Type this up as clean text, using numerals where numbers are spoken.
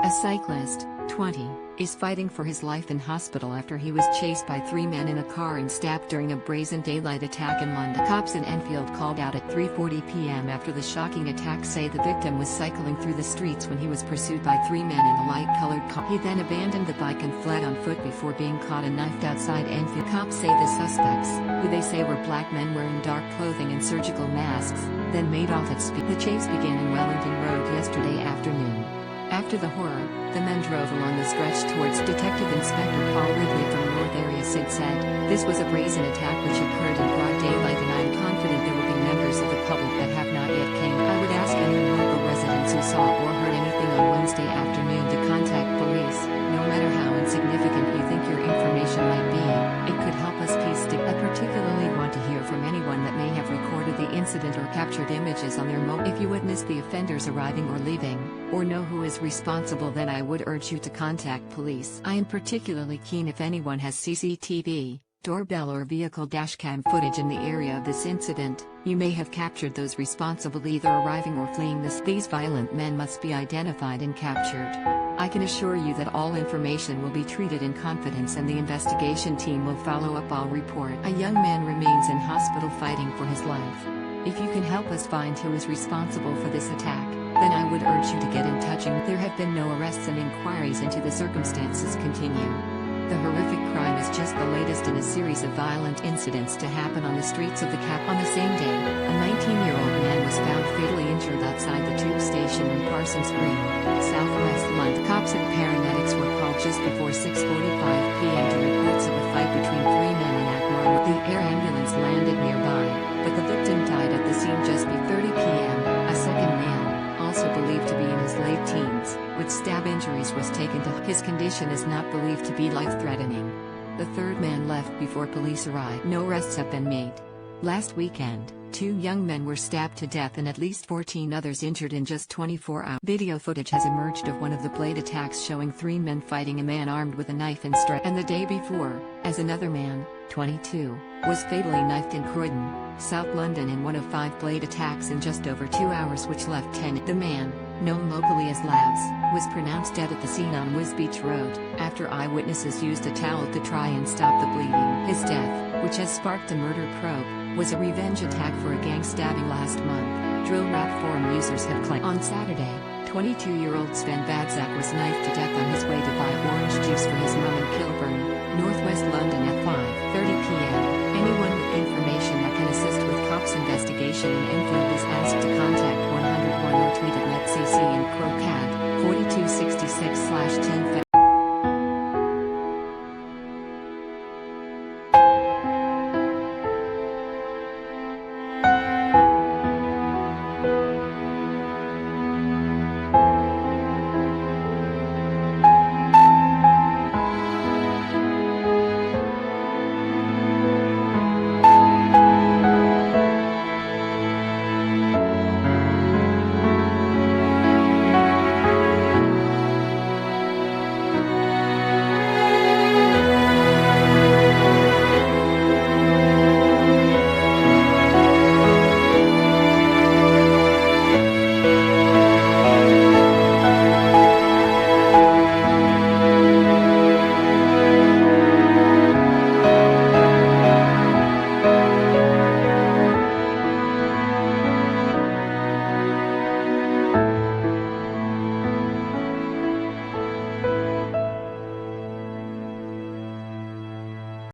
A cyclist, 20, is fighting for his life in hospital after he was chased by three men in a car and stabbed during a brazen daylight attack in London. Cops in Enfield called out at 3:40 p.m. after the shocking attack say the victim was cycling through the streets when he was pursued by three men in a light-colored car. He then abandoned the bike and fled on foot before being caught and knifed outside Enfield. Cops say the suspects, who they say were black men wearing dark clothing and surgical masks, then made off at speed. The chase began in Wellington Road yesterday afternoon. After the horror, the men drove along the stretch towards Detective Inspector Paul Ridley from North Area CID said, "This was a brazen attack which occurred in broad daylight and I am confident there will be members of the public that have not yet came. I would ask any local residents who saw or heard anything on Wednesday afternoon to contact police, no matter how insignificant you think your information might be, it could help us piece together. I particularly want to hear from anyone that may have recorded the incident or captured images on their mobile. If you witnessed the offenders arriving or leaving, or know who is responsible, then I would urge you to contact police. I am particularly keen if anyone has CCTV, doorbell or vehicle dashcam footage in the area of this incident. You may have captured those responsible either arriving or fleeing These violent men must be identified and captured. I can assure you that all information will be treated in confidence and the investigation team will follow up all report." A young man remains in hospital fighting for his life. If you can help us find who is responsible for this attack, then I would urge you to get in touch. There have been no arrests and inquiries into the circumstances continue. The horrific crime is just the latest in a series of violent incidents to happen on the streets of the capital. On the same day, a 19-year-old man was found fatally injured outside the tube station in Parsons Green, southwest London. Cops and paramedics were called just before 6:45 p.m. to reports of a fight between three men in Ackmar Road. The air ambulance landed nearby, but the victim died at the scene just before 30 p.m. A second man, also believed to be in his late teens, with stab injuries, was taken to. His condition is not believed to be life-threatening. The third man left before police arrived. No arrests have been made. Last weekend, two young men were stabbed to death and at least 14 others injured in just 24 hours. Video footage has emerged of one of the blade attacks showing three men fighting a man armed with a knife and strap. And the day before, as another man, 22, was fatally knifed in Croydon, South London in one of 5 blade attacks in just over 2 hours which left 10. The man, known locally as Labs, was pronounced dead at the scene on Wisbeach Road, after eyewitnesses used a towel to try and stop the bleeding. His death, which has sparked a murder probe, was a revenge attack for a gang stabbing last month, drill rap forum users have claimed. On Saturday, 22-year-old Sven Vadzak was knifed to death on his way to buy orange juice for his mum in Kilburn, northwest London at 5:30 p.m. Anyone with information that can assist with cops' investigation in Enfield is asked to contact 101 or tweet at NetCC in Crocad, 4266/10.